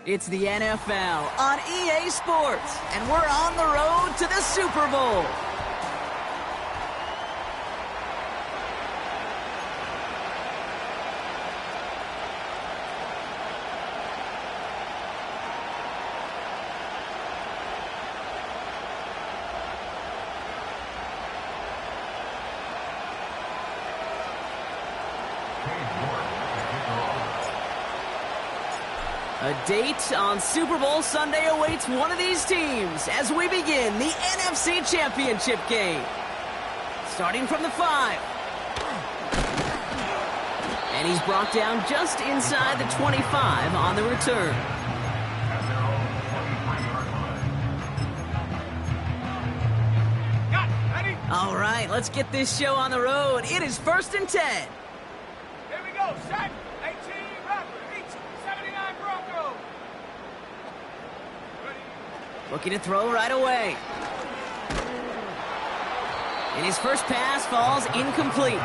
It's the NFL on EA Sports, and we're on the road to the Super Bowl. A date on Super Bowl Sunday awaits one of these teams as we begin the NFC Championship game. Starting from the 5. And he's brought down just inside the 25 on the return. All right, let's get this show on the road. It is 1st and 10. Here we go, set. 18, rapper, 79 Bronco. Looking to throw right away. And his first pass falls incomplete.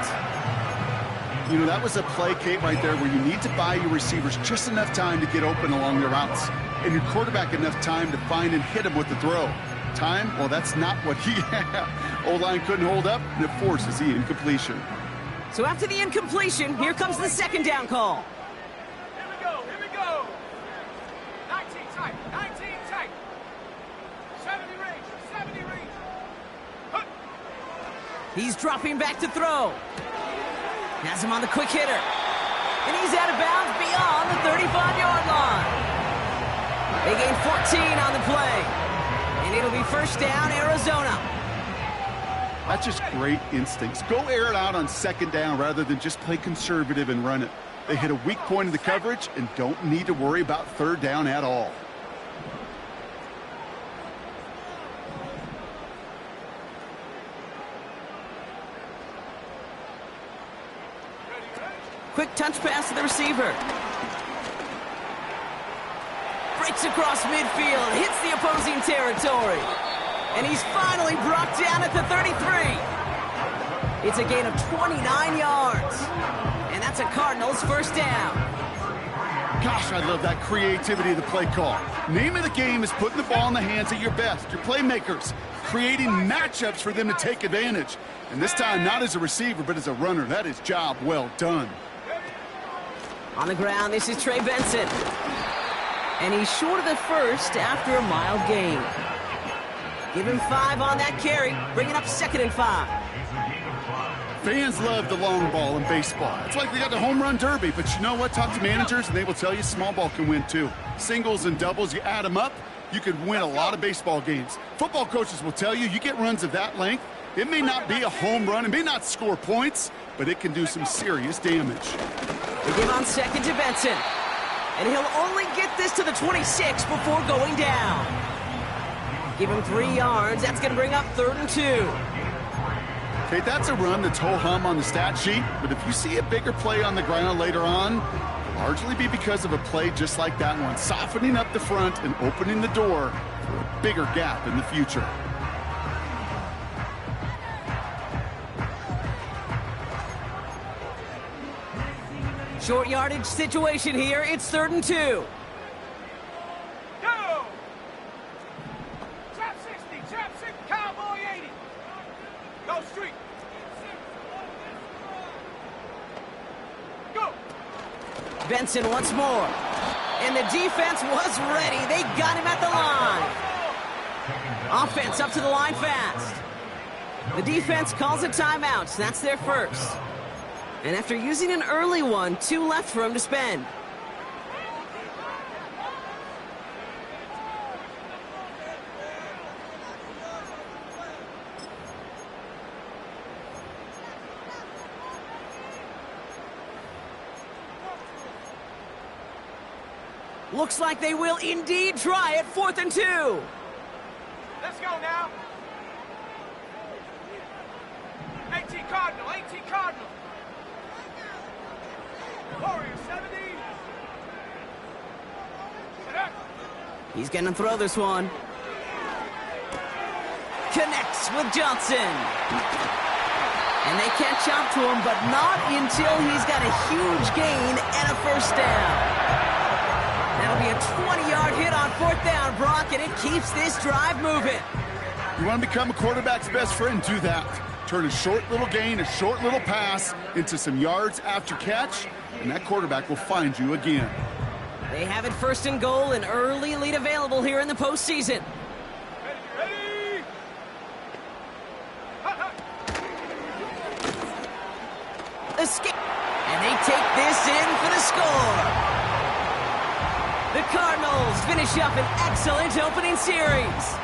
You know, that was a play, Kate, right there where you need to buy your receivers just enough time to get open along their routes. And your quarterback enough time to find and hit him with the throw. Time? Well, that's not what he had. O-line couldn't hold up, and it forces the incompletion. So after the incompletion, here comes the 2nd down call. Here we go, here we go. 19 tight, 19 tight. 70 range. Huh. He's dropping back to throw. Has him on the quick hitter. And he's out of bounds beyond the 35-yard line. They gain 14 on the play. And it'll be 1st down, Arizona. That's just great instincts. Go air it out on 2nd down rather than just play conservative and run it. They hit a weak point in the coverage and don't need to worry about 3rd down at all. Quick touch pass to the receiver. Breaks across midfield, hits the opposing territory. And he's finally brought down at the 33. It's a gain of 29 yards. And that's a Cardinals 1st down. Gosh, I love that creativity of the play call. Name of the game is putting the ball in the hands of your best, your playmakers, creating matchups for them to take advantage. And this time, not as a receiver, but as a runner. That is job well done. On the ground, this is Trey Benson. And he's short of the 1st after a mild gain. Give him 5 on that carry, bringing up 2nd and 5. Fans love the long ball in baseball. It's like they got the home run derby, but you know what? Talk to managers, and they will tell you small ball can win too. Singles and doubles, you add them up, you could win a lot of baseball games. Football coaches will tell you, you get runs of that length, it may not be a home run, it may not score points, but it can do some serious damage. They give on 2nd to Benson. And he'll only get this to the 26 before going down. Give him 3 yards. That's going to bring up 3rd and 2. Okay, that's a run that's ho-hum on the stat sheet, but if you see a bigger play on the ground later on, it'll largely be because of a play just like that one, softening up the front and opening the door for a bigger gap in the future. Short yardage situation here. It's 3rd and 2. Go! Trap 60, Cowboy 80. Go street. Go! Benson once more. And the defense was ready. They got him at the line. Offense up to the line fast. The defense calls a timeout. That's their 1st. And after using an early one, 2 left for him to spend. Looks like they will indeed try it. 4th and 2. Let's go now. 18 Cardinal, 18 Cardinal. Warrior 70. He's going to throw this one. Connects with Johnson. And they catch up to him, but not until he's got a huge gain and a 1st down. That'll be be a 20-yard hit on 4th down, Brock, and it keeps this drive moving. You want to become a quarterback's best friend, do that. Turn a short little gain, a short little pass into some yards after catch, and that quarterback will find you again. They have it 1st and goal, an early lead available here in the postseason. Ready? Escape. And they take this in for the score. The Cardinals finish up an excellent opening series.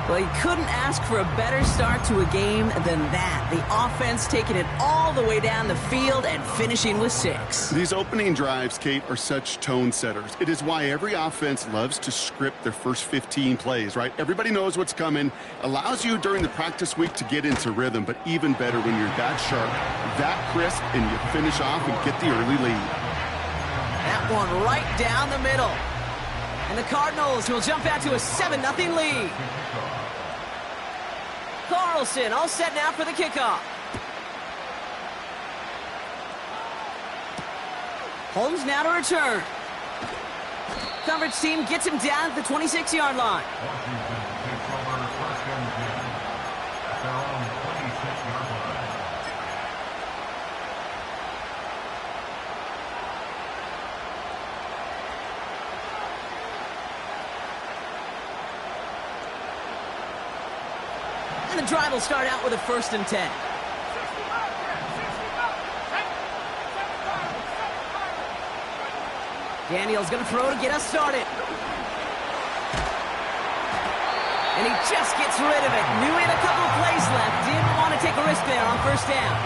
Well, you couldn't ask for a better start to a game than that. The offense taking it all the way down the field and finishing with 6. These opening drives, Kate, are such tone setters. It is why every offense loves to script their first 15 plays, right? Everybody knows what's coming. Allows you during the practice week to get into rhythm, but even better when you're that sharp, that crisp, and you finish off and get the early lead. That one right down the middle. And the Cardinals will jump out to a 7-0 lead. Carlson all set now for the kickoff. Holmes now to return. Coverage team gets him down at the 26-yard line. And the drive will start out with a 1st and 10. Daniel's going to throw to get us started. And he just gets rid of it. Knew he had a couple of plays left. Didn't want to take a risk there on 1st down.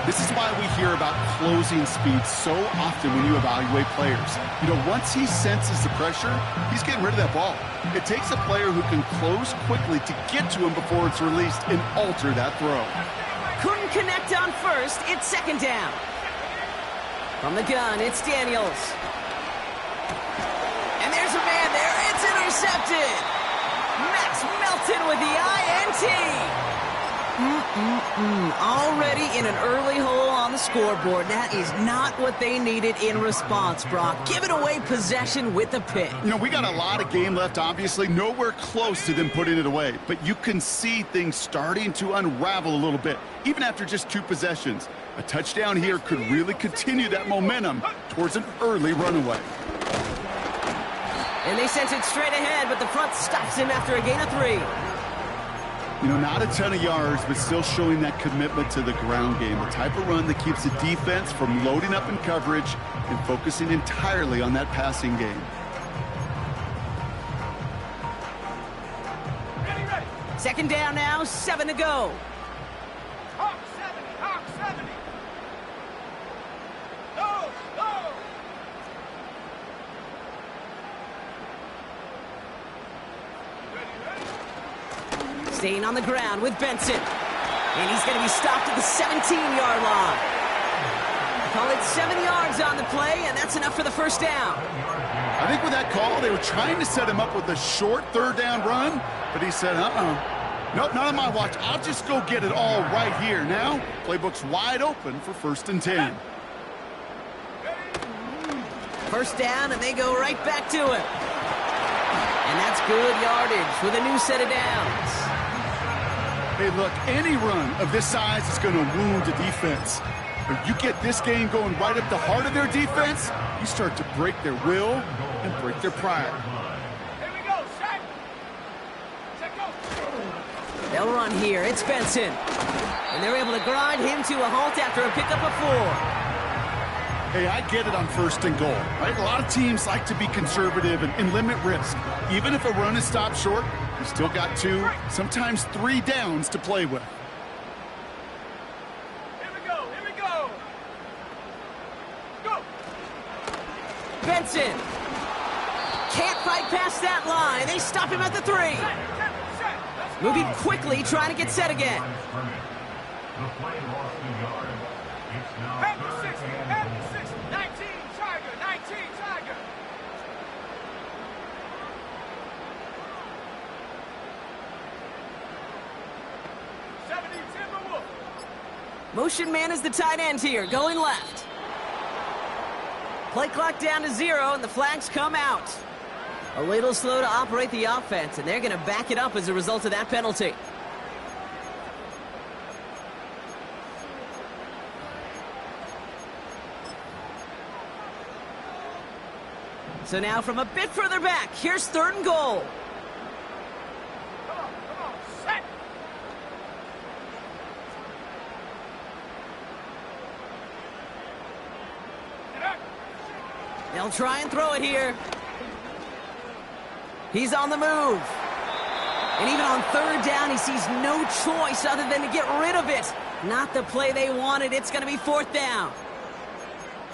This is why we hear about closing speed so often when you evaluate players. You know, once he senses the pressure, he's getting rid of that ball. It takes a player who can close quickly to get to him before it's released and alter that throw. Couldn't connect on 1st. It's 2nd down. From the gun, it's Daniels. And there's a man there. It's intercepted. Max Melton with the INT. Already in an early hole on the scoreboard. That is not what they needed in response, Brock. Giving away possession with the pick. You know, we got a lot of game left, obviously. Nowhere close to them putting it away. But you can see things starting to unravel a little bit, even after just 2 possessions. A touchdown here could really continue that momentum towards an early runaway. And they sent it straight ahead, but the front stops him after a gain of 3. You know, not a ton of yards, but still showing that commitment to the ground game. The type of run that keeps the defense from loading up in coverage and focusing entirely on that passing game. Ready. 2nd down now, 7 to go. Hawk 70. Go. Ready. Staying on the ground with Benson. And he's going to be stopped at the 17-yard line. Call it 7 yards on the play, and that's enough for the 1st down. I think with that call, they were trying to set him up with a short 3rd down run, but he said, nope, not on my watch. I'll just go get it all right here. Now, playbook's wide open for 1st and 10. 1st down, and they go right back to it. And that's good yardage with a new set of downs. Hey, look, any run of this size is going to wound the defense. If you get this game going right up the heart of their defense, you start to break their will and break their pride. Here we go, set go. They'll run here. It's Benson. And they're able to grind him to a halt after a pickup of 4. Hey, I get it on 1st and goal, right? A lot of teams like to be conservative and limit risk. Even if a run is stopped short, you still got 2, sometimes 3 downs to play with. Here we go. Go. Benson can't fight past that line. They stop him at the 3. Set. Moving quickly, trying to get set again. At the 60. 19 Tiger. 70 Timberwolf. Motion man is the tight end here, going left. Play clock down to 0, and the flags come out. A little slow to operate the offense, and they're going to back it up as a result of that penalty. So now from a bit further back, here's 3rd and goal. Come on, set. Get up. They'll try and throw it here. He's on the move. And even on 3rd down, he sees no choice other than to get rid of it. Not the play they wanted. It's going to be 4th down.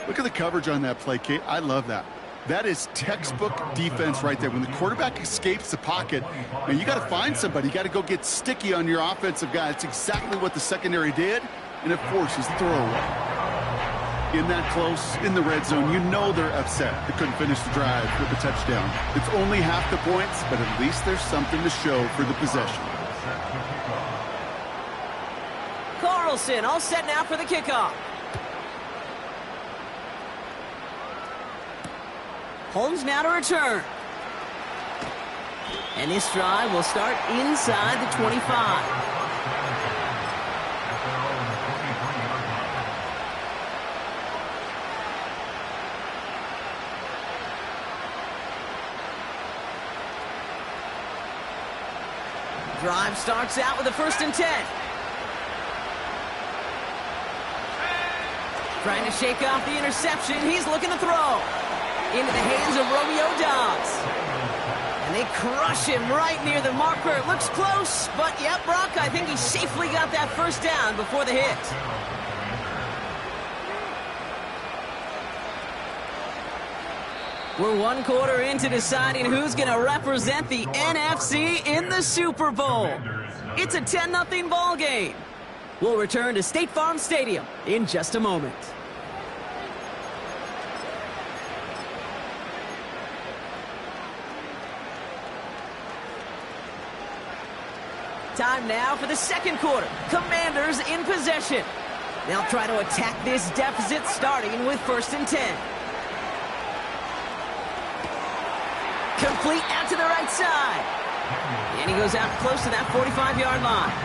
Look at the coverage on that play, Kate. I love that. That is textbook defense right there. When the quarterback escapes the pocket, and you got to find somebody. You got to go get sticky on your offensive guy. It's exactly what the secondary did, and of course his throwaway. In that close, in the red zone, you know they're upset. They couldn't finish the drive with the touchdown. It's only half the points, but at least there's something to show for the possession. Carlson all set now for the kickoff. Holmes now to return. And this drive will start inside the 25. Drive starts out with a 1st and 10. Trying to shake off the interception. He's looking to throw. Into the hands of Romeo Dobbs. And they crush him right near the marker. Looks close, but yep, Brock, I think he safely got that 1st down before the hit. We're 1 quarter into deciding who's going to represent the NFC in the Super Bowl. It's a 10-0 ball game. We'll return to State Farm Stadium in just a moment. Time now for the 2nd quarter. Commanders in possession. They'll try to attack this deficit starting with 1st and 10. Complete out to the right side. And he goes out close to that 45-yard line.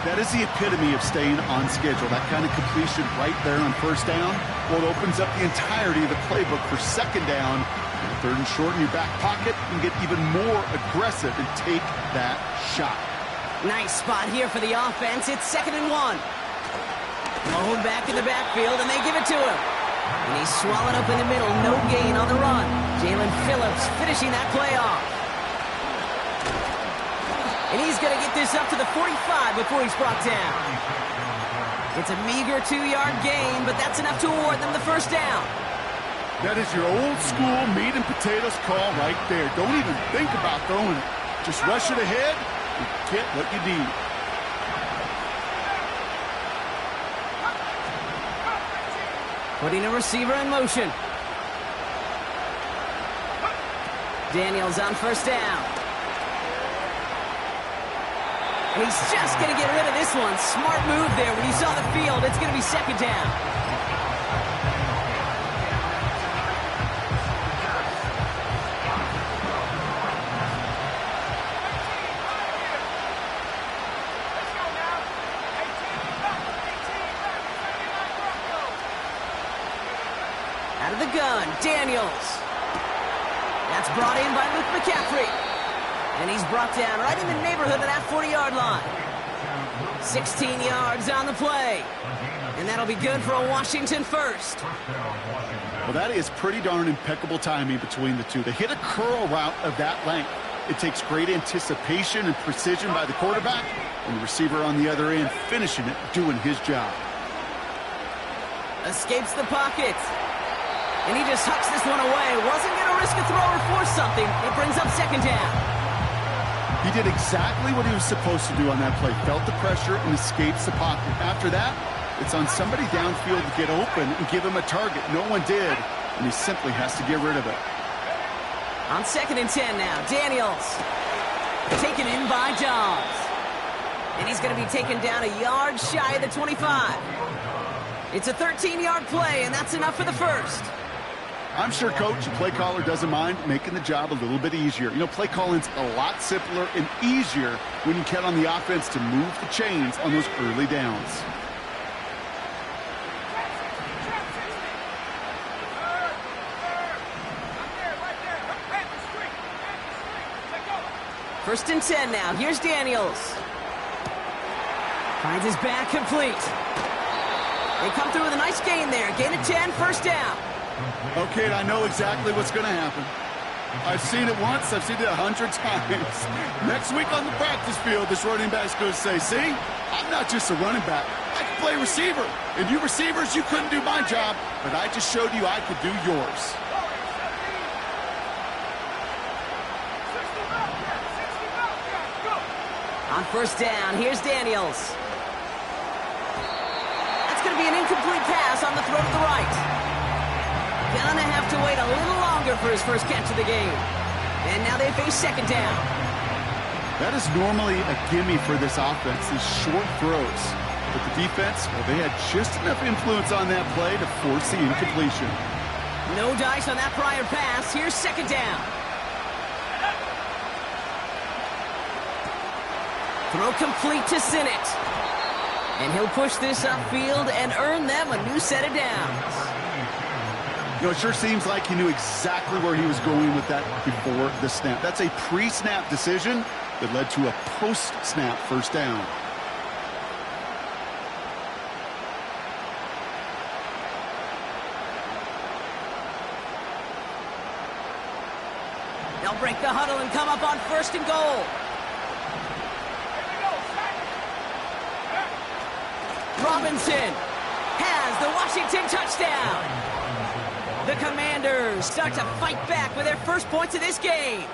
That is the epitome of staying on schedule. That kind of completion right there on 1st down. Well, it opens up the entirety of the playbook for 2nd down. 3rd and short in your back pocket. You can get even more aggressive and take that shot. Nice spot here for the offense. It's 2nd and 1. Owned back in the backfield, and they give it to him. And he's swallowed up in the middle. No gain on the run. Jalen Phillips finishing that play off. And he's going to get this up to the 45 before he's brought down. It's a meager 2-yard gain, but that's enough to award them the 1st down. That is your old school meat and potatoes call right there. Don't even think about throwing it. Just rush it ahead and get what you need. Putting a receiver in motion. Daniels on 1st down. And he's just going to get rid of this one. Smart move there. When you saw the field, it's going to be 2nd down. Out of the gun, Daniels. That's brought in by Luke McCaffrey. And he's brought down right in the neighborhood of that 40-yard line. 16 yards on the play. And that'll be good for a Washington 1st. Well, that is pretty darn impeccable timing between the two. They hit a curl route of that length. It takes great anticipation and precision by the quarterback, and the receiver on the other end finishing it, doing his job. Escapes the pocket. And he just hucks this one away. Wasn't going to risk a throw or force something. It brings up 2nd down. He did exactly what he was supposed to do on that play. Felt the pressure and escapes the pocket. After that, it's on somebody downfield to get open and give him a target. No one did, and he simply has to get rid of it. On 2nd and 10 now, Daniels. Taken in by Dobbs. And he's going to be taken down a yard shy of the 25. It's a 13-yard play, and that's enough for the 1st. I'm sure coach and play caller doesn't mind making the job a little bit easier. You know, play calling's a lot simpler and easier when you count on the offense to move the chains on those early downs. First and 10 now. Here's Daniels. Finds his back complete. They come through with a nice gain there. Gain of 10, first down. Okay, I know exactly what's going to happen. I've seen it once. I've seen it 100 times. Next week on the practice field, this running back's going to say, see, I'm not just a running back. I can play receiver. And you receivers, you couldn't do my job, but I just showed you I could do yours. On first down, here's Daniels. That's going to be an incomplete pass on the throw to the right. Gonna have to wait a little longer for his first catch of the game. And now they face second down. That is normally a gimme for this offense, these short throws. But the defense, well, they had just enough influence on that play to force the incompletion. No dice on that prior pass. Here's second down. Throw complete to Sinnott. And he'll push this upfield and earn them a new set of downs. You know, it sure seems like he knew exactly where he was going with that before the snap. That's a pre-snap decision that led to a post-snap first down. They'll break the huddle and come up on first and goal. Robinson has the Washington touchdown. The Commanders start to fight back with their first points of this game.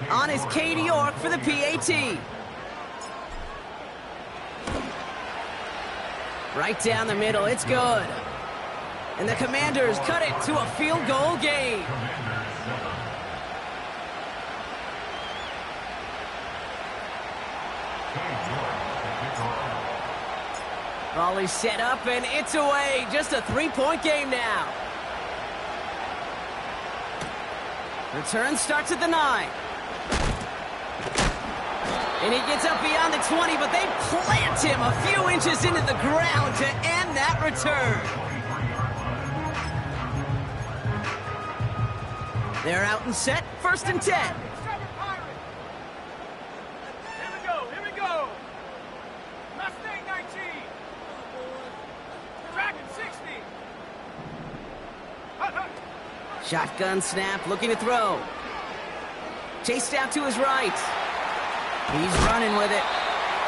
On is Cade York for the PAT. Right down the middle, it's good. And the Commanders cut it to a field goal game. Raleigh set up, and it's away. Just a three-point game now. Return starts at the 9. And he gets up beyond the 20, but they plant him a few inches into the ground to end that return. They're out and set, first and 10. Shotgun snap, looking to throw. Chased out to his right. He's running with it.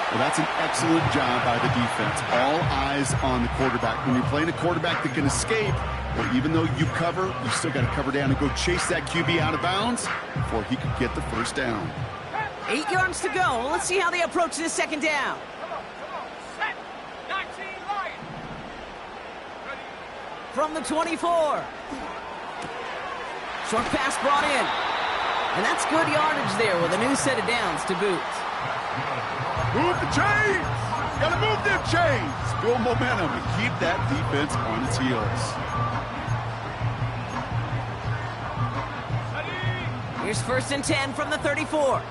Well, that's an excellent job by the defense. All eyes on the quarterback. When you're playing a quarterback that can escape, well, even though you cover, you still got to cover down and go chase that QB out of bounds before he could get the first down. 8 yards to go. Let's see how they approach this second down. Set. 19 Lions. From the 24. Short pass brought in. And that's good yardage there with a new set of downs to boot. Move the chains! Gotta move them chains! Build momentum and keep that defense on its heels. Here's first and 10 from the 34.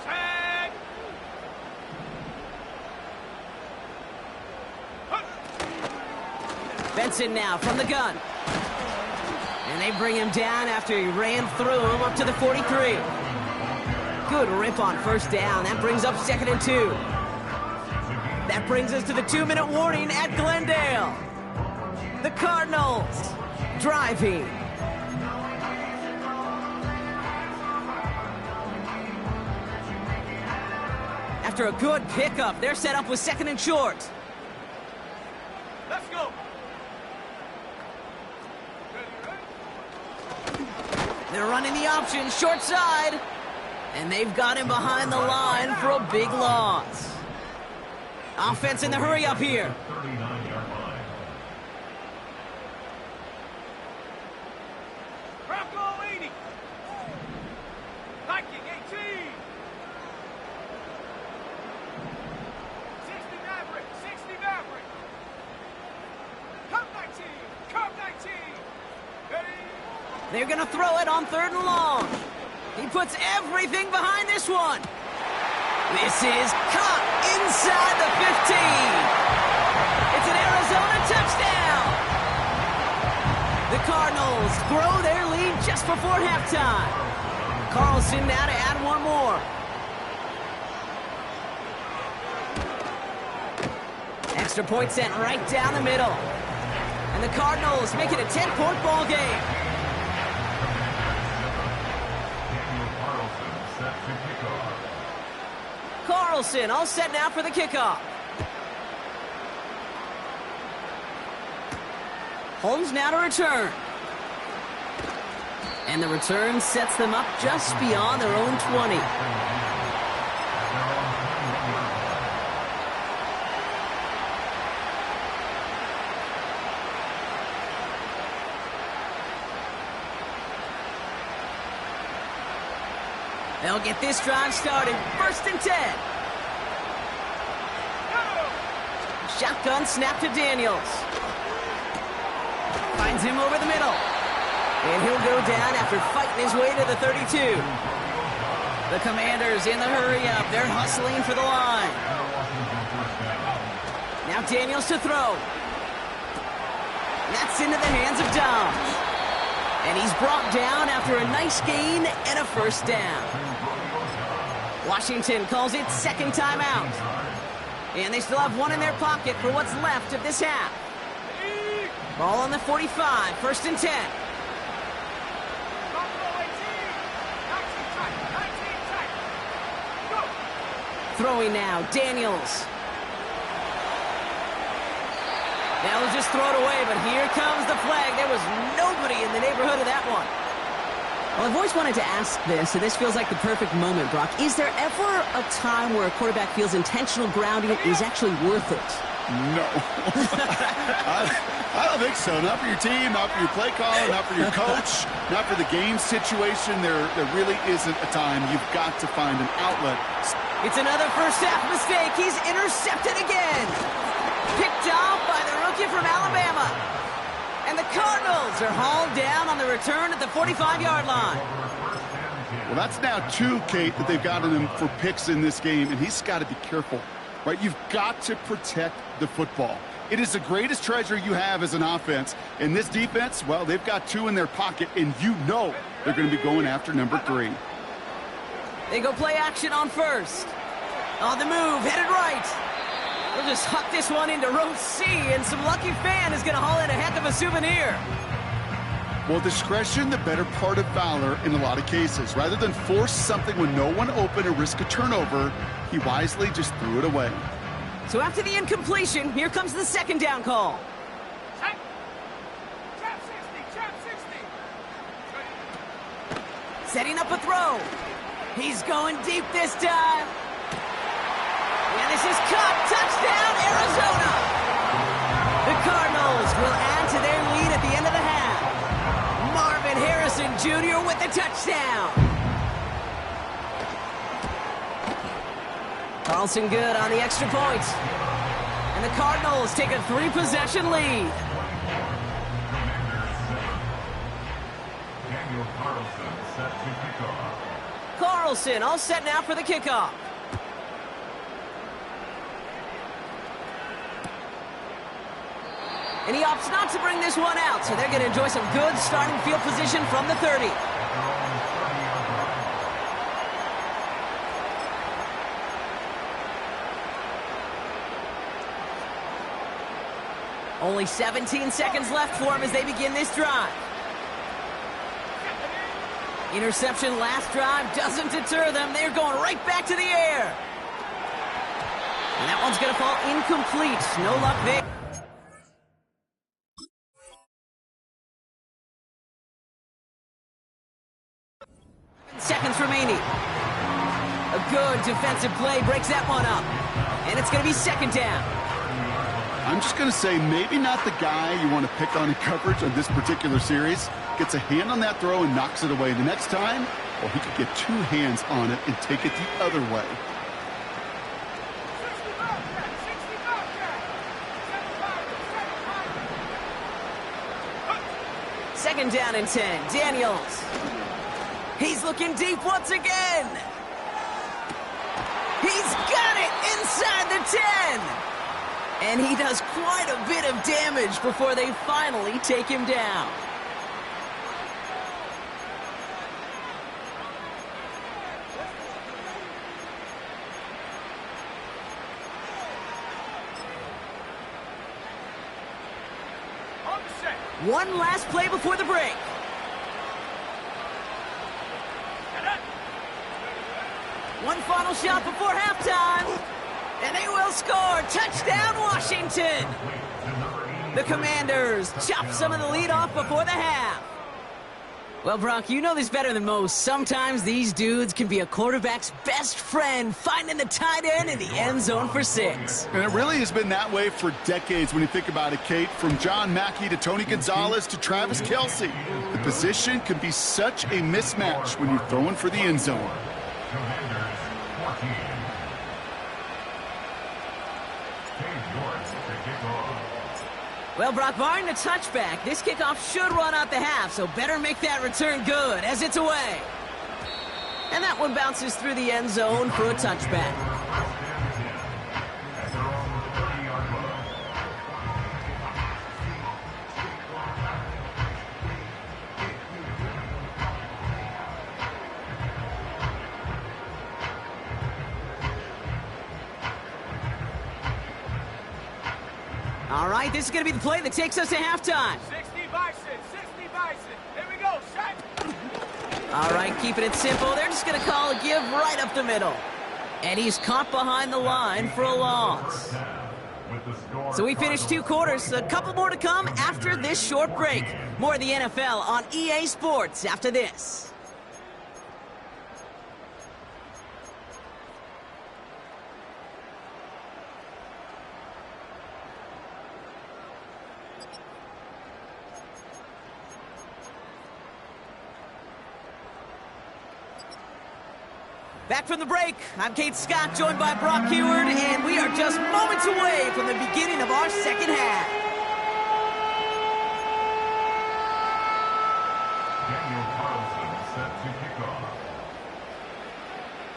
Set. Benson now from the gun. And they bring him down after he ran through him up to the 43. Good rip on first down. That brings up second and 2. That brings us to the 2-minute warning at Glendale. The Cardinals driving. After a good pickup, they're set up with second and short. Let's go. They're running the option, short side. And they've got him behind the line for a big loss. Offense in the hurry up here. Bronco 80. Viking 18. 60 Maverick. 60 Maverick. They're going to throw it on 3rd and long. He puts everything behind this one. This is caught inside the 15. It's an Arizona touchdown. The Cardinals grow their lead just before halftime. Carlson now to add one more. Extra point sent right down the middle. And the Cardinals make it a 10-point ball game. Carlson all set now for the kickoff. Holmes now to return. And the return sets them up just beyond their own 20. They'll get this drive started. 1st and 10. Shotgun snap to Daniels. Finds him over the middle. And he'll go down after fighting his way to the 32. The Commanders in the hurry-up. They're hustling for the line. Now Daniels to throw. That's into the hands of Dobbs. And he's brought down after a nice gain and a 1st down. Washington calls it 2nd timeout. And they still have one in their pocket for what's left of this half. Ball on the 45, 1st and 10. Throwing now, Daniels. Now he'll just throw it away, but here comes the flag. There was nobody in the neighborhood of that one. Well, I've always wanted to ask this, and this feels like the perfect moment, Brock. Is there ever a time where a quarterback feels intentional grounding is actually worth it? No. I don't think so. Not for your team, not for your play caller, not for your coach, not for the game situation. There really isn't a time. You've got to find an outlet. It's another first half mistake. He's intercepted again. Picked off by the rookie from Alabama. And the Cardinals are hauled down on the return at the 45-yard line. Well, that's now 2, Kate, that they've gotten him for picks in this game, and he's got to be careful, right? You've got to protect the football. It is the greatest treasure you have as an offense. And this defense, well, they've got 2 in their pocket, and you know they're going to be going after number 3. They go play action on 1st. On the move, headed right. They'll just huck this one into row C, and some lucky fan is going to haul in a heck of a souvenir. Well, discretion, the better part of valor in a lot of cases. Rather than force something when no one open or risk a turnover, he wisely just threw it away. So after the incompletion, here comes the 2nd down call. Trap 60. Setting up a throw. He's going deep this time. And this is caught. Touchdown, Arizona. The Cardinals will add to their lead at the end of the half. Marvin Harrison Jr. with the touchdown. Carlson good on the extra point. And the Cardinals take a 3-possession lead. Carlson all set now for the kickoff. And he opts not to bring this one out, so they're going to enjoy some good starting field position from the 30. Only 17 seconds left for him as they begin this drive. Interception last drive doesn't deter them. They're going right back to the air. And that one's going to fall incomplete. No luck there. Seconds remaining. A good defensive play breaks that one up. And it's going to be 2nd down. I'm just going to say maybe not the guy you want to pick on in coverage on this particular series. Gets a hand on that throw and knocks it away. The next time, well, he could get 2 hands on it and take it the other way. 65. second down and 10. Daniels. He's looking deep once again. He's got it inside the 10. And he does quite a bit of damage before they finally take him down. One last play before the break. One final shot before halftime. And they will score. Touchdown, Washington. The Commanders chop some of the lead off before the half. Well, Brock, you know this better than most. Sometimes these dudes can be a quarterback's best friend, finding the tight end in the end zone for 6. And it really has been that way for decades when you think about it, Kate. From John Mackey to Tony Gonzalez to Travis Kelce. The position can be such a mismatch when you're throwing for the end zone. Well, Brock, barring the touchback, this kickoff should run out the half, so better make that return good as it's away. And that one bounces through the end zone for a touchback. All right, this is going to be the play that takes us to halftime. 60 Bison, 60 Bison. Here we go, set. All right, keeping it simple. They're just going to call a give right up the middle. And he's caught behind the line for a loss. So we finished 2 quarters. A couple more to come after this short break. More of the NFL on EA Sports after this. Back from the break, I'm Kate Scott, joined by Brock Heward, and we are just moments away from the beginning of our second half.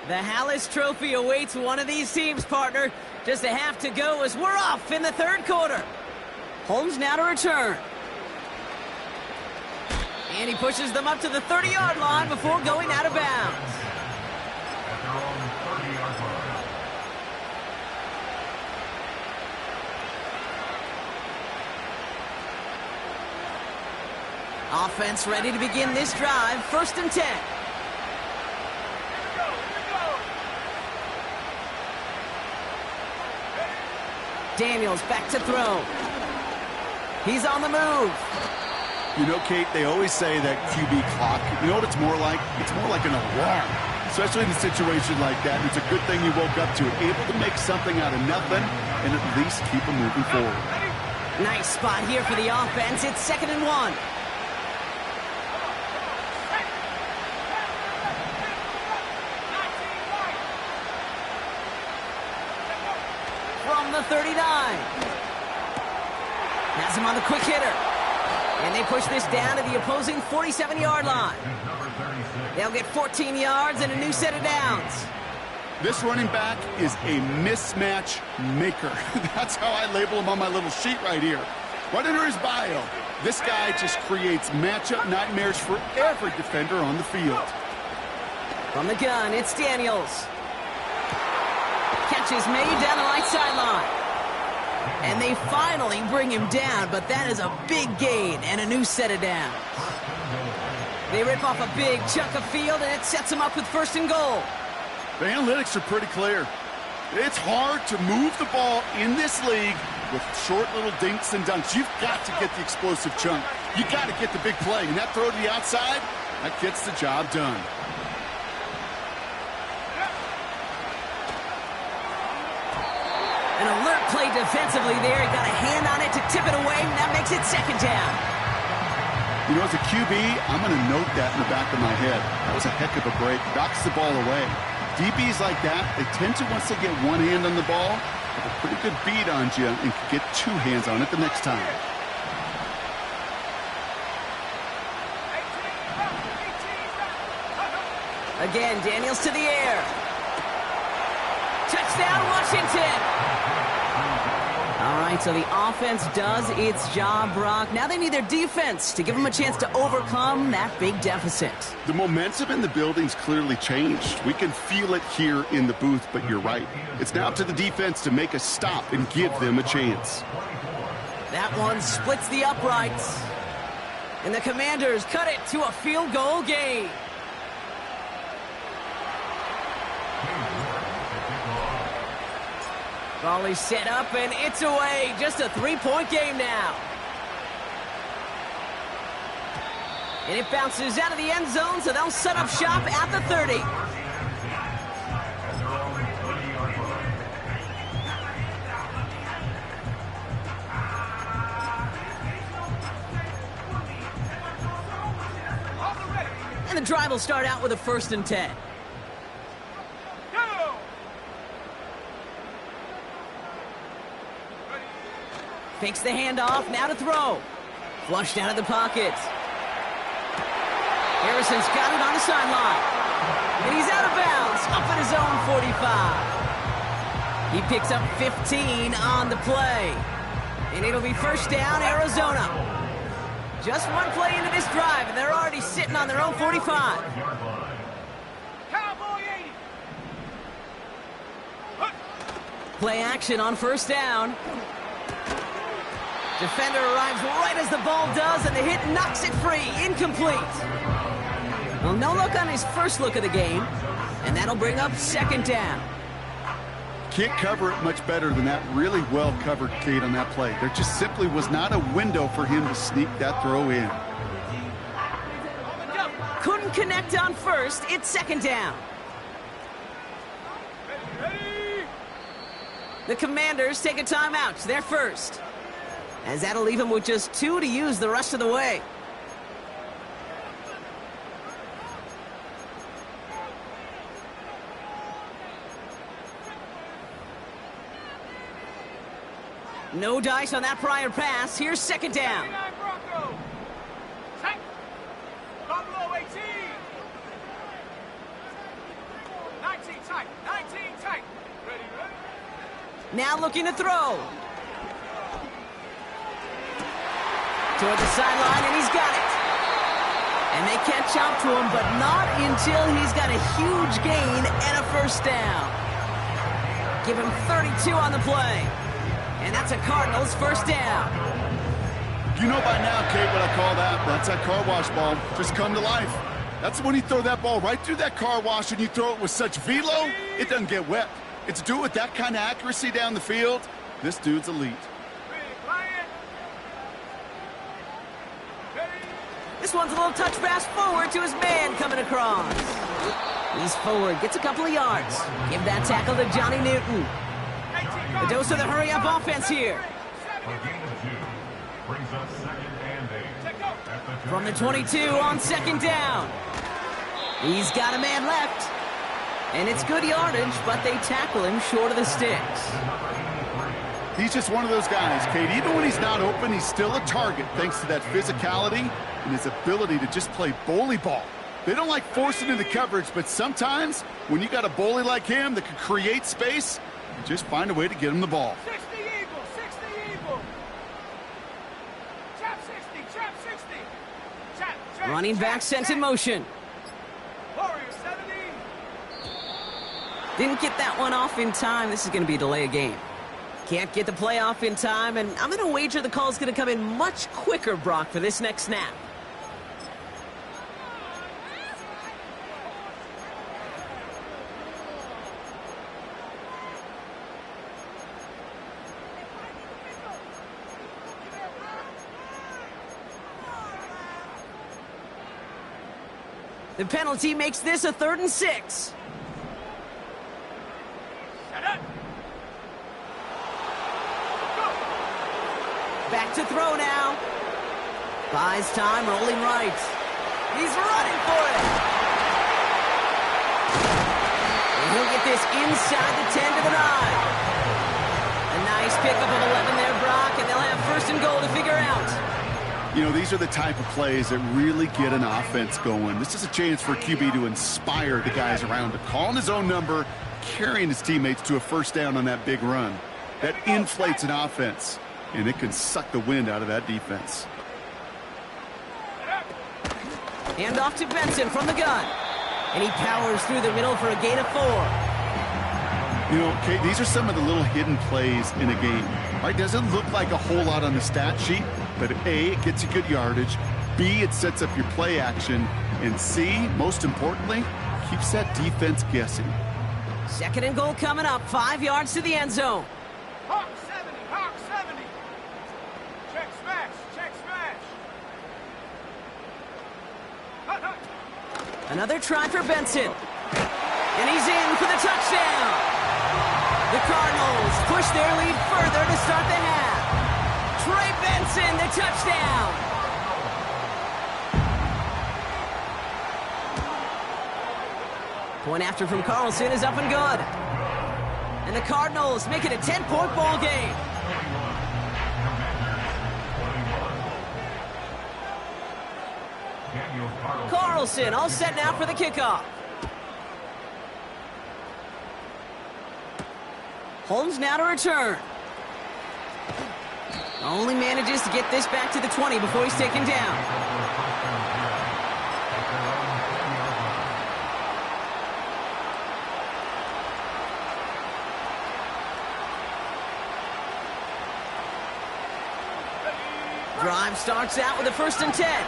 The Hallis Trophy awaits one of these teams, partner. Just a half to go as we're off in the third quarter. Holmes now to return. And he pushes them up to the 30-yard line before going out of bounds. Offense ready to begin this drive. 1st and 10. Daniels back to throw. He's on the move. You know, Kate, they always say that QB clock, you know what it's more like? It's more like an alarm, especially in a situation like that. It's a good thing you woke up to it, able to make something out of nothing and at least keep them moving forward. Nice spot here for the offense. It's 2nd and 1. From the 39. Has him on the quick hitter. And they push this down to the opposing 47-yard line. They'll get 14 yards and a new set of downs. This running back is a mismatch maker. That's how I label him on my little sheet right here. Right under his bio, this guy just creates matchup nightmares for every defender on the field. From the gun, it's Daniels. Catch is made down the right sideline. And they finally bring him down, but that is a big gain and a new set of downs. They rip off a big chunk of field, and it sets them up with 1st and goal. The analytics are pretty clear. It's hard to move the ball in this league with short little dinks and dunks. You've got to get the explosive chunk. You got to get the big play, and that throw to the outside, that gets the job done. An alert play defensively there. He got a hand on it to tip it away, and that makes it 2nd down. You know, as a QB, I'm going to note that in the back of my head. That was a heck of a break. Knocks the ball away. DBs like that, they tend to, once they get one hand on the ball, have a pretty good beat on you and can get 2 hands on it the next time. Again, Daniels to the air. Touchdown, Washington. All right, so the offense does its job, Brock. Now they need their defense to give them a chance to overcome that big deficit. The momentum in the building's clearly changed. We can feel it here in the booth, but you're right. It's now up to the defense to make a stop and give them a chance. That one splits the uprights. And the Commanders cut it to a field goal game. Volley set up, and it's away. Just a 3-point game now. And it bounces out of the end zone, so they'll set up shop at the 30. And the drive will start out with a 1st and 10. Fakes the handoff, now to throw. Flushed out of the pocket. Harrison's got it on the sideline. And he's out of bounds, up at his own 45. He picks up 15 on the play. And it'll be 1st down, Arizona. Just one play into this drive, and they're already sitting on their own 45. Cowboy 80. Play action on 1st down. Defender arrives right as the ball does, and the hit knocks it free. Incomplete. Well, no look on his first look of the game, and that'll bring up 2nd down. Can't cover it much better than that. Really well covered, Kate, on that play. There just simply was not a window for him to sneak that throw in. Couldn't connect on 1st. It's 2nd down. Ready. The Commanders take a timeout. They're 1st. As that'll leave him with just 2 to use the rest of the way. No dice on that prior pass. Here's 2nd down. 79 Broncos. Tight. Buffalo 18. 19 tight. 19 tight. Ready. Now looking to throw. Toward the sideline, and he's got it. And they catch up to him, but not until he's got a huge gain and a 1st down. Give him 32 on the play. And that's a Cardinals 1st down. You know by now, Kate, what I call that? That's that car wash ball. Just come to life. That's when you throw that ball right through that car wash and you throw it with such velo, it doesn't get wet. It's do it with that kind of accuracy down the field. This dude's elite. This one's a little touch pass forward to his man coming across. He's forward, gets a couple of yards. Give that tackle to Johnny Newton. The dose of the hurry-up offense here. From the 22 on 2nd down. He's got a man left. And it's good yardage, but they tackle him short of the sticks. He's just one of those guys, Kate. Even when he's not open, he's still a target thanks to that physicality and his ability to just play bully ball. They don't like forcing into coverage, but sometimes when you got a bully like him that can create space, you just find a way to get him the ball. 60 Eagle, 60 Eagle. Chap 60, chap 60. Chap, Running back sent in motion. Warrior 70. Didn't get that one off in time. This is going to be a delay of game. Can't get the play off in time, and I'm going to wager the call's going to come in much quicker, Brock, for this next snap. The penalty makes this a 3rd and 6. Back to throw now. Buys time, rolling right. He's running for it. And he'll get this inside the 10 to the 9. A nice pickup of 11 there, Brock, and they'll have 1st and goal to figure out. You know, these are the type of plays that really get an offense going. This is a chance for QB to inspire the guys around him. Calling his own number, carrying his teammates to a first down on that big run. That inflates an offense, and it can suck the wind out of that defense. Hand off to Benson from the gun. And he powers through the middle for a gain of 4. You know, Kate, these are some of the little hidden plays in a game. Right? Doesn't look like a whole lot on the stat sheet, but A, it gets you good yardage. B, it sets up your play action. And C, most importantly, keeps that defense guessing. 2nd and goal coming up, 5 yards to the end zone. Hawk 70, Hawk 70. Check smash, check smash. Hut, hut. Another try for Benson. And he's in for the touchdown. The Cardinals push their lead further to start the half. Trey Benson, the touchdown. Point after from Carlson is up and good. And the Cardinals make it a 10-point ball game. Carlson all set now for the kickoff. Holmes now to return. Only manages to get this back to the 20 before he's taken down. Drive starts out with a 1st and 10.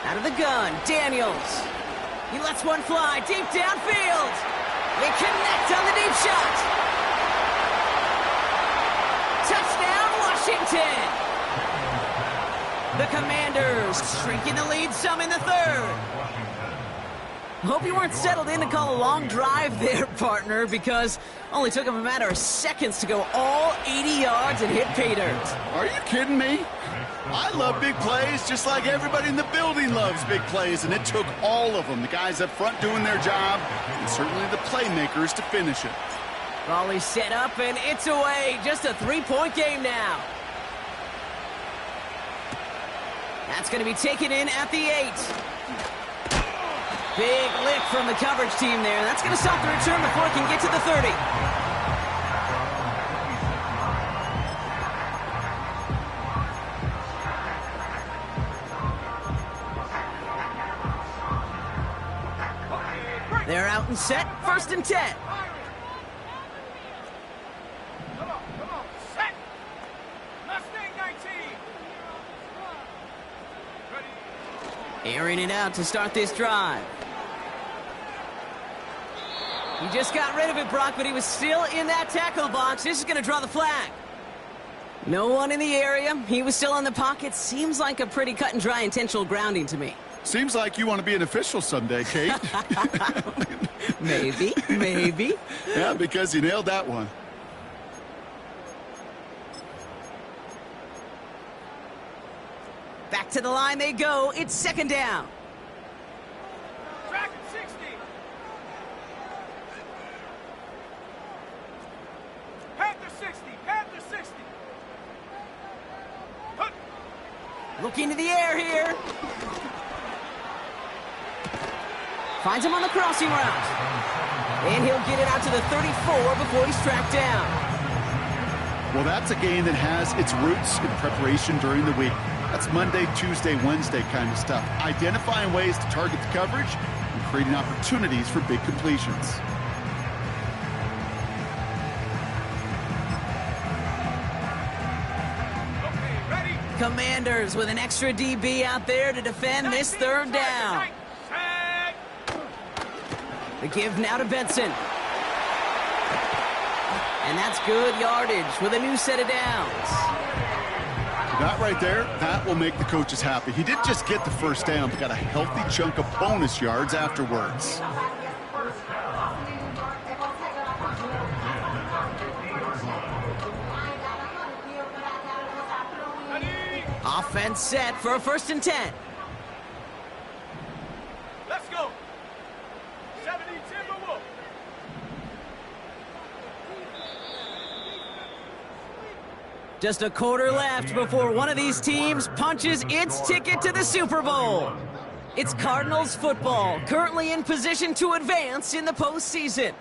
Out of the gun, Daniels. He lets one fly deep downfield. They connect on the deep shot. Touchdown, Washington. The Commanders shrinking the lead some in the 3rd. Hope you weren't settled in to call a long drive there, partner, because only took him a matter of seconds to go all 80 yards and hit pay dirt. Are you kidding me? I love big plays just like everybody in the building loves big plays, and it took all of them. The guys up front doing their job, and certainly the playmakers to finish it. Volley set up, and it's away. Just a 3-point game now. That's going to be taken in at the 8. Big lift from the coverage team there. That's going to stop the return before it can get to the 30. They're out and set, 1st and 10. Come on, set. Mustang 19. Ready. Airing it out to start this drive. He just got rid of it, Brock, but he was still in that tackle box. This is going to draw the flag. No one in the area. He was still in the pocket. Seems like a pretty cut and dry intentional grounding to me. Seems like you want to be an official someday, Kate. Maybe, maybe. Yeah, because you nailed that one. Back to the line they go. It's 2nd down. Track at 60. Panther 60, Panther 60. Hut. Looking to the air here. Finds him on the crossing route. And he'll get it out to the 34 before he's tracked down. Well, that's a game that has its roots in preparation during the week. That's Monday, Tuesday, Wednesday kind of stuff. Identifying ways to target the coverage and creating opportunities for big completions. Okay, ready. Commanders with an extra DB out there to defend this 3rd down. The give now to Benson. And that's good yardage with a new set of downs. That right there, that will make the coaches happy. He didn't just get the 1st down, but got a healthy chunk of bonus yards afterwards. Offense set for a 1st and 10. Let's go. 70 Timberwolf. Just a quarter left before one of these teams punches its ticket to the Super Bowl. It's Cardinals football, currently in position to advance in the postseason.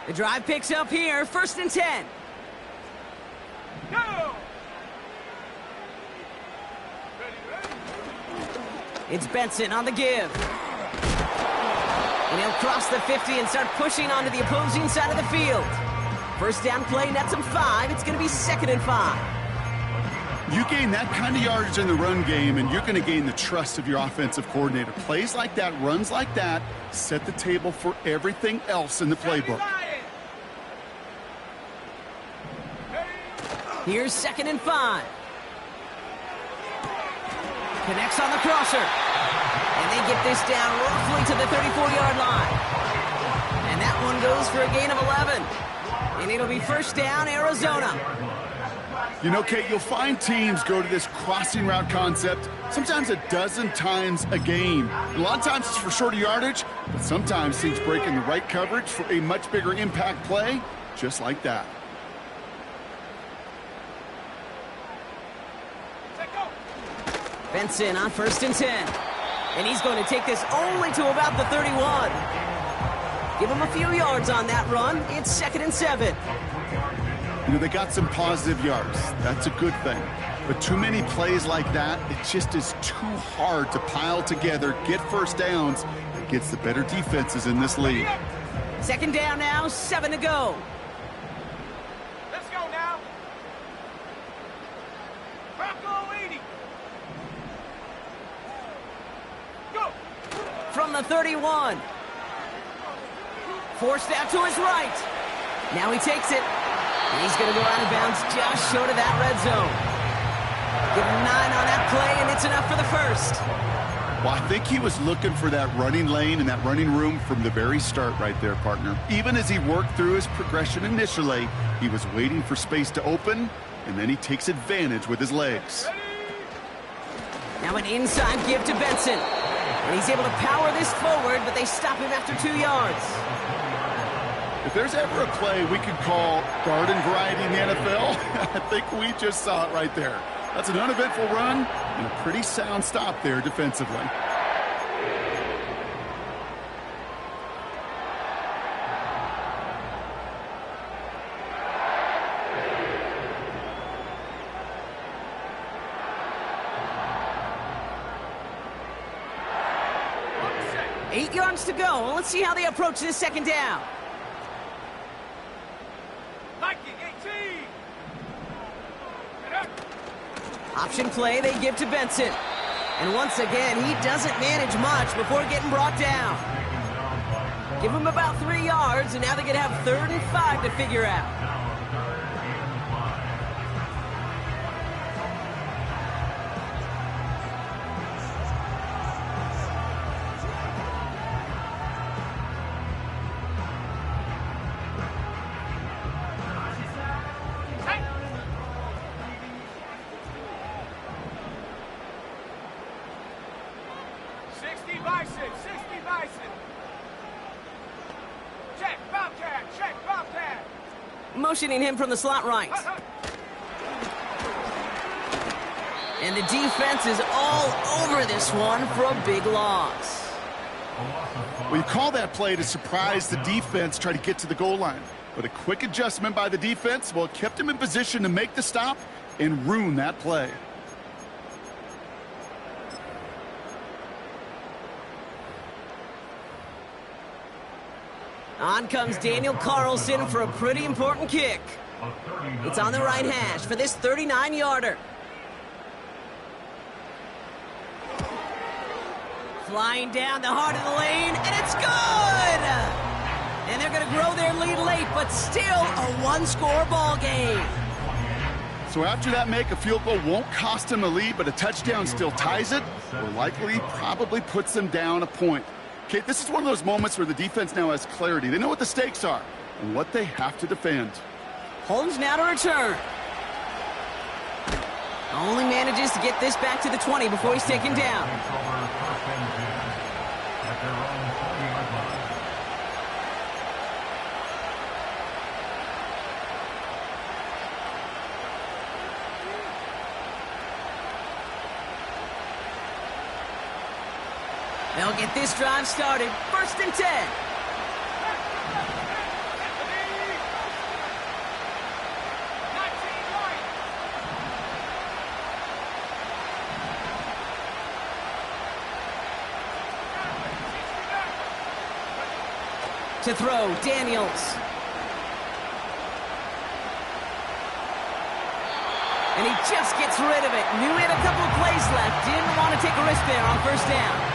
The drive picks up here, 1st and 10. Go! It's Benson on the give. And he'll cross the 50 and start pushing onto the opposing side of the field. First down play nets him 5. It's going to be 2nd and 5. You gain that kind of yardage in the run game, and you're going to gain the trust of your offensive coordinator. Plays like that, runs like that, set the table for everything else in the playbook. Here's 2nd and 5. Connects on the crosser. And they get this down roughly to the 34-yard line. And that one goes for a gain of 11. And it'll be 1st down, Arizona. You know, Kate, you'll find teams go to this crossing route concept sometimes a dozen times a game. A lot of times it's for shorter yardage, but sometimes teams break in the right coverage for a much bigger impact play, just like that. Benson on 1st and 10. And he's going to take this only to about the 31. Give him a few yards on that run. It's 2nd and 7. You know, they got some positive yards. That's a good thing. But too many plays like that, it just is too hard to pile together, get first downs against the better defenses in this league. 2nd down now, 7 to go. Let's go now. Bronco 80. Go. From the 31. Forced out to his right. Now he takes it. And he's going to go out of bounds just short of that red zone. Give him 9 on that play, and it's enough for the 1st. Well, I think he was looking for that running lane and that running room from the very start right there, partner. Even as he worked through his progression initially, he was waiting for space to open, and then he takes advantage with his legs. Now an inside give to Benson. And he's able to power this forward, but they stop him after 2 yards. If there's ever a play we could call garden variety in the NFL, I think we just saw it right there. That's an uneventful run and a pretty sound stop there defensively. Set. 8 yards to go. Let's see how they approach this 2nd down. Option play they give to Benson. And once again, he doesn't manage much before getting brought down. Give him about 3 yards, and now they're going to have 3rd and 5 to figure out. Motioning him from the slot right. And the defense is all over this one for a big loss. Well, you call that play to surprise the defense, try to get to the goal line. But a quick adjustment by the defense, well, it kept him in position to make the stop and ruin that play. On comes Daniel Carlson for a pretty important kick. It's on the right hash for this 39-yarder. Flying down the heart of the lane, and it's good! And they're going to grow their lead late, but still a one-score ball game. So after that make, a field goal won't cost them the lead, but a touchdown still ties it, or likely probably puts them down a point. Okay, this is one of those moments where the defense now has clarity. They know what the stakes are and what they have to defend. Holmes now to return. Only managed manages to get this back to the 20 before he's taken down. They'll get this drive started. 1st and 10. To throw, Daniels. And he just gets rid of it. Knew he had a couple of plays left. Didn't want to take a risk there on 1st down.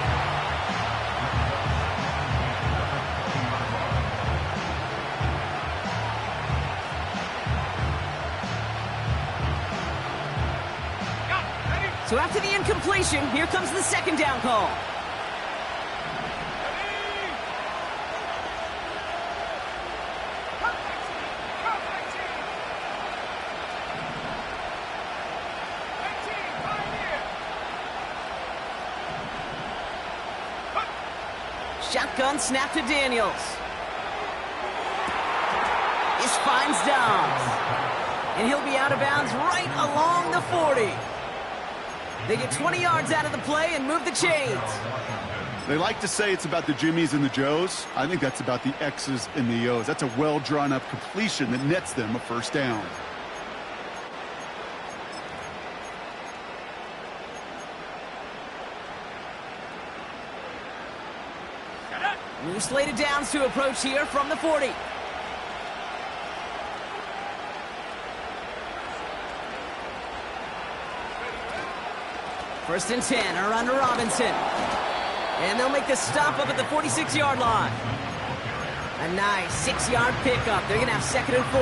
So after the incompletion, here comes the 2nd down call. Shotgun snap to Daniels. This finds Dobbs. And he'll be out of bounds right along the 40. They get 20 yards out of the play and move the chains. They like to say it's about the Jimmies and the Joes. I think that's about the X's and the O's. That's a well-drawn-up completion that nets them a 1st down. New slate of downs to approach here from the 40. First and 10 are under Robinson. And they'll make the stop up at the 46-yard line. A nice 6-yard pickup. They're going to have 2nd and 4.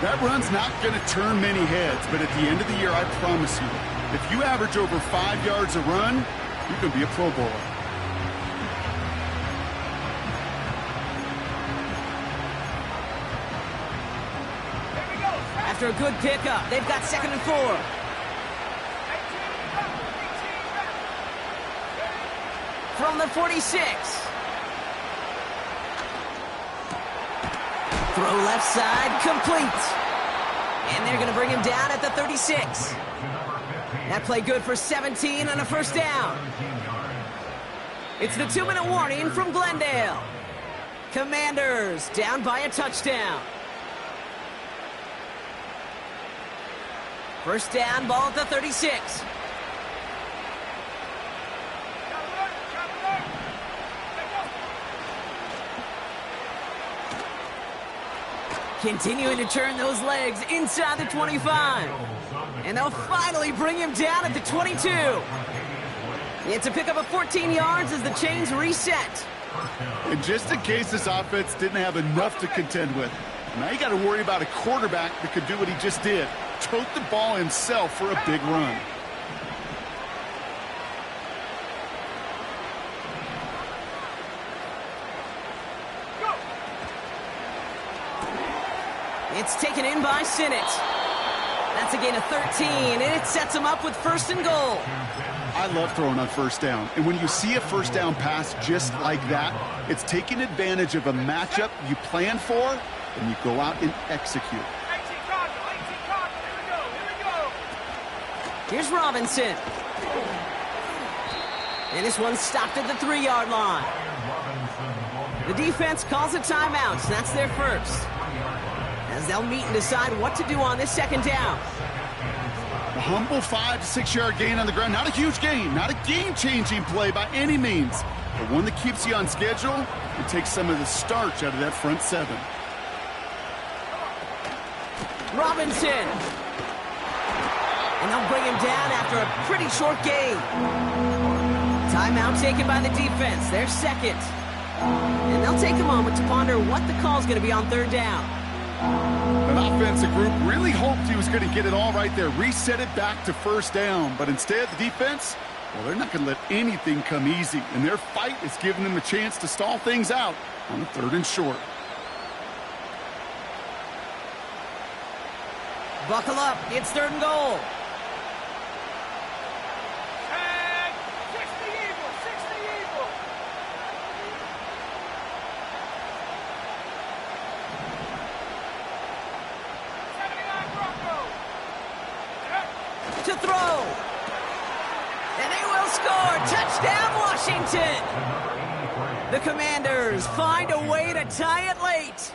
That run's not going to turn many heads, but at the end of the year, I promise you, if you average over 5 yards a run, you can be a Pro Bowler. After a good pickup, they've got 2nd and 4. From the 46. Throw left side, complete. And they're going to bring him down at the 36. That play good for 17 and a 1st down. It's the 2-minute warning from Glendale. Commanders down by a touchdown. 1st down, ball at the 36. Continuing to turn those legs inside the 25. And they'll finally bring him down at the 22. It's a pickup of 14 yards as the chains reset. And just in case this offense didn't have enough to contend with, now you got to worry about a quarterback that could do what he just did. Tote the ball himself for a big run. It's taken in by Sinnott. That's a gain of 13, and it sets him up with 1st and goal. I love throwing on 1st down, and when you see a 1st down pass just like that, it's taking advantage of a matchup you plan for, and you go out and execute. Here's Robinson. And this one's stopped at the 3-yard line. The defense calls a timeout, so that's their 1st. As they'll meet and decide what to do on this 2nd down. A humble 5 to 6 yard gain on the ground. Not a huge gain, not a game-changing play by any means, but one that keeps you on schedule and takes some of the starch out of that front 7. Robinson. And they'll bring him down after a pretty short gain. Timeout taken by the defense. Their 2nd. And they'll take a moment to ponder what the call's going to be on 3rd down. An offensive group really hoped he was going to get it all right there, reset it back to 1st down. But instead, the defense, well, they're not going to let anything come easy. And their fight is giving them a chance to stall things out on the 3rd and short. Buckle up. It's 3rd and goal. throw. And they will score. Touchdown, Washington. The Commanders find a way to tie it late.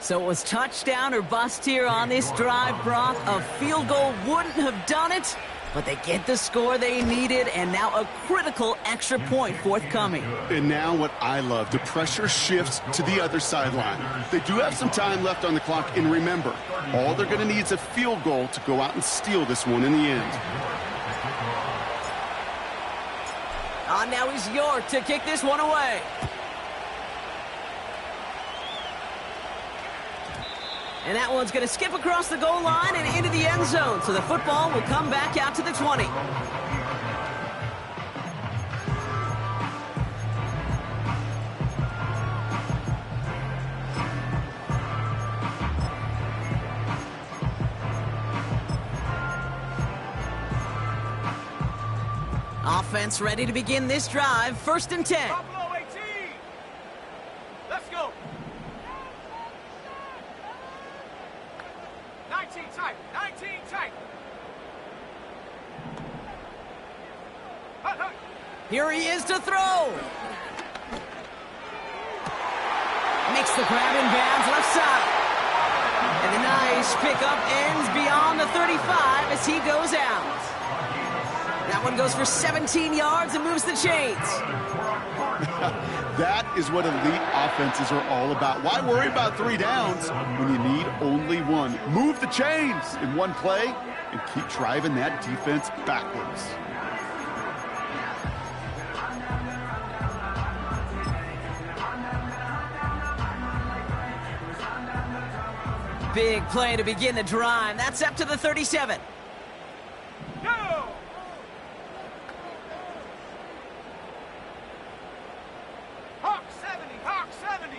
So it was touchdown or bust here on this drive, Brock. A field goal wouldn't have done it, but they get the score they needed, and now a critical extra point forthcoming. And now what I love, the pressure shifts to the other sideline. They do have some time left on the clock, and remember, all they're going to need is a field goal to go out and steal this one in the end. Now he's York to kick this one away. And that one's going to skip across the goal line and into the end zone. So the football will come back out to the 20. Offense ready to begin this drive. 1st and 10. Buffalo 18. Let's go. 19 tight. 19 tight. Hut, hut. Here he is to throw. Makes the grab in bounds left side. And the nice pickup ends beyond the 35 as he goes out. That one goes for 17 yards and moves the chains. That is what elite offenses are all about. Why worry about 3 downs when you need only one? Move the chains in one play and keep driving that defense backwards. Big play to begin the drive. That's up to the 37. Go. Hawk 70. Hawk 70.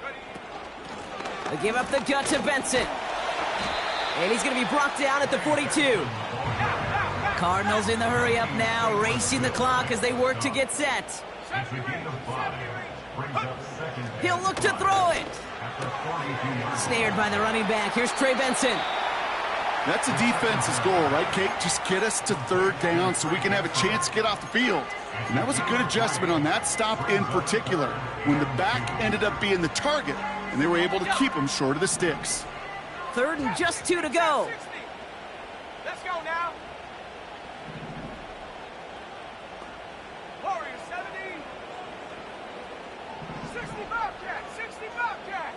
Ready. They give up the gut to Benson. And he's going to be brought down at the 42. Cardinals in the hurry up now, racing the clock as they work to get set. He'll look to throw it. Snared by the running back. Here's Trey Benson. That's a defense's goal, right, Kate? Just get us to 3rd down so we can have a chance to get off the field. And that was a good adjustment on that stop in particular, when the back ended up being the target, and they were able to keep him short of the sticks. 3rd and just 2 to go. 60. Let's go now. Warriors 70. 60 Bobcat. 60 Bobcat.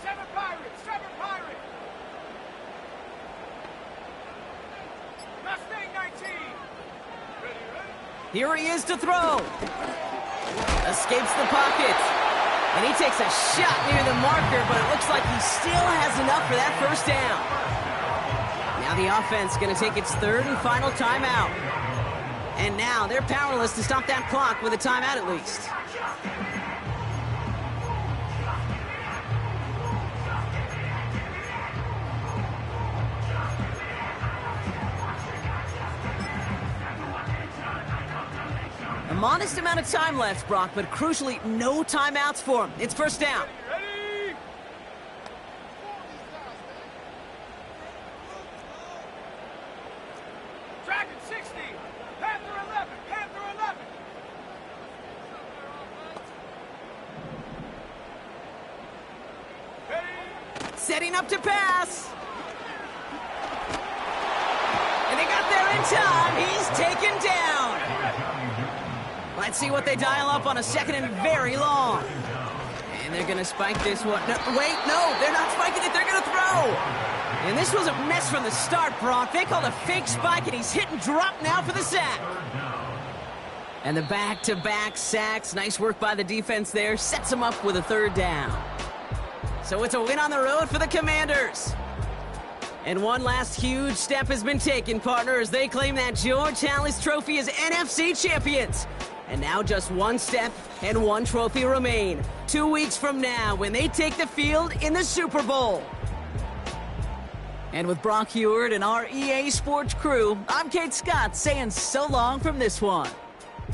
Seven Pirate. Mustang 19. Ready. Here he is to throw. Escapes the pocket. And he takes a shot near the marker, but it looks like he still has enough for that 1st down. Now the offense going to take its 3rd and final timeout. And now they're powerless to stop that clock with a timeout at least. A modest amount of time left, Brock, but crucially, no timeouts for him. It's 1st down. Ready. Dragon 60. Panther 11. Panther 11. Ready. Setting up to pass. And they got there in time. He's taken down. Let's see what they dial up on a 2nd and very long. And they're going to spike this one. No, wait, no, they're not spiking it. They're going to throw. And this was a mess from the start, Brock. They called a fake spike, and he's hit and dropped now for the sack. And the back-to-back sacks. Nice work by the defense there. Sets them up with a 3rd down. So it's a win on the road for the Commanders. And one last huge step has been taken, partner, as they claim that George Halas Trophy as NFC champions. And now just one step and one trophy remain. 2 weeks from now when they take the field in the Super Bowl. And with Brock Heward and our EA Sports crew, I'm Kate Scott saying so long from this one.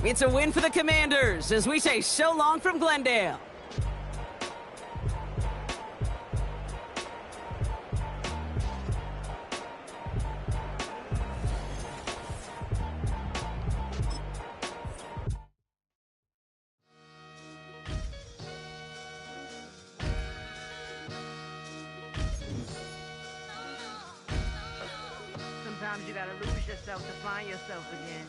It's a win for the Commanders as we say so long from Glendale. Sometimes you gotta lose yourself to find yourself again.